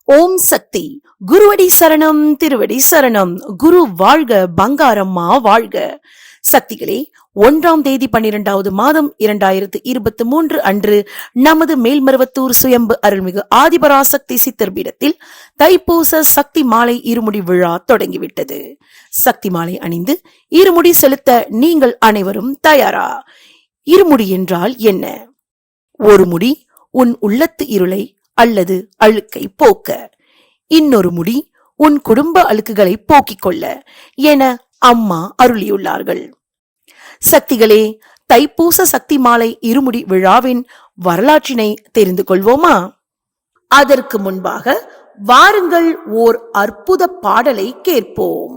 ஓம் சக்தி. குருவடி சரணம், திருவடி சரணம். குரு வாழ்க, பங்காரம்மா வாழ்க. சக்திகளே, 1ஆம் தேதி 12வது மாதம் 2023 அன்று நமது மேல்மருவத்தூர் சுயம்பு அருள்மிகு ஆதிபராசக்தி சித்தர் பீடத்தில் தைப்பூச சக்தி மாலை இருமுடி விழா தொடங்கிவிட்டது. சக்தி மாலை அணிந்து இருமுடி செலுத்த நீங்கள் அனைவரும் தயாரா? இருமுடி என்றால் என்ன? ஒரு முடி உன் உள்ளத்து இருளை அல்லது அழுக்கை போக்க, இன்னொரு முடி உன் குடும்ப அழுக்குகளை போக்கிக் கொள்ள என அம்மா அருளியுள்ளார்கள். சக்திகளே, தைப்பூச சக்தி மாலை இருமுடி விழாவின் வரலாற்றினை தெரிந்து கொள்வோமா? அதற்கு முன்பாக வாருங்கள் ஓர் அற்புத பாடலை கேட்போம்.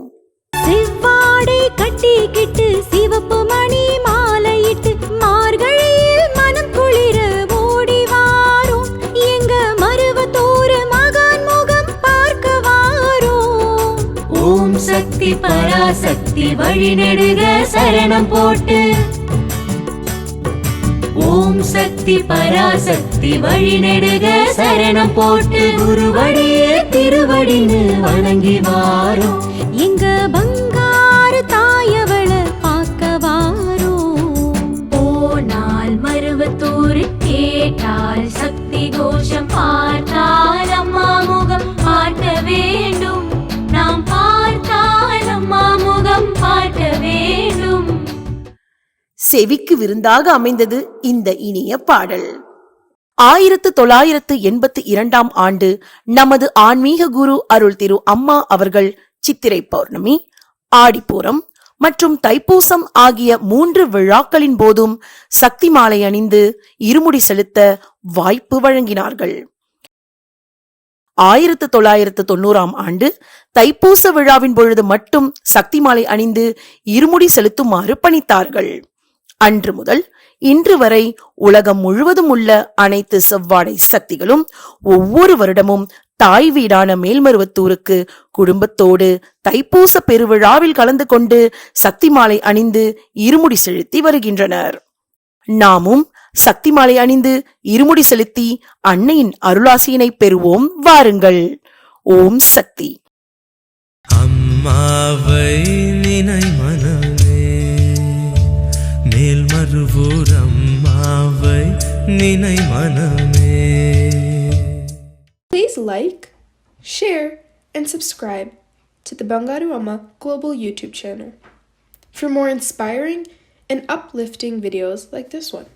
சிவாடை கட்டிக்கிட்டு சிவப்பு மணி மாலையிட்டு மார்கழியில் மனம் குளிர ஓடி வாரோம், எங்க மருவத்தூர் மகான் முகம் பார்க்க வாரோம். ஓம் சக்தி பராசக்தி வழி நெடுக சரணம் போட்டு, ஓம் சக்தி பராசக்தி வழி நெடுக சரணம் போட்டு, குருவடியே திருவடின்னு வணங்கி வாரோம், எங்க பங்காரு தாயவள பார்க்க வாரோம். போனால் மருவத்தூர் கேட்டால் சக்தி கோஷம் பார்த்தால் அம்மா முகம் பார்க்க வேண்டும், நாம் பார்த்தால் அம்மா முகம் பார்க்க வேண்டும். செவிக்கு விருந்தாக அமைந்தது இந்த இனிய பாடல். 1982ஆம் ஆண்டு நமது ஆன்மீக குரு அருள் திரு அம்மா அவர்கள் சித்திரை பௌர்ணமி, ஆடிப்பூரம் மற்றும் தைப்பூசம் ஆகிய 3 விழாக்களின் போதும் சக்தி மாலை அணிந்து இருமுடி செலுத்த வாய்ப்பு வழங்கினார்கள். 1990ஆம் ஆண்டு தைப்பூச விழாவின் பொழுது மட்டும் சக்தி மாலை அணிந்து இருமுடி செலுத்துமாறு பணித்தார்கள். அன்று முதல் இன்று வரை உலகம் முழுவதும் உள்ள அனைத்து செவ்வாடை சக்திகளும் ஒவ்வொரு வருடமும் தாய் வீடான மேல்மருவத்தூருக்கு குடும்பத்தோடு தைப்பூச பெருவிழாவில் கலந்து கொண்டு சக்தி மாலை அணிந்து இருமுடி செலுத்தி வருகின்றனர். நாமும் சக்தி மாலை அணிந்து இருமுடி செலுத்தி அன்னையின் அருளாசியினை பெறுவோம். வாருங்கள். ஓம் சக்தி. அம்மாவை நினை மனமே, மேல்மருவூர் அம்மாவை நினை மனமே. Please like, share, and subscribe to the Bangaru Amma Global YouTube channel for more inspiring and uplifting videos like this one.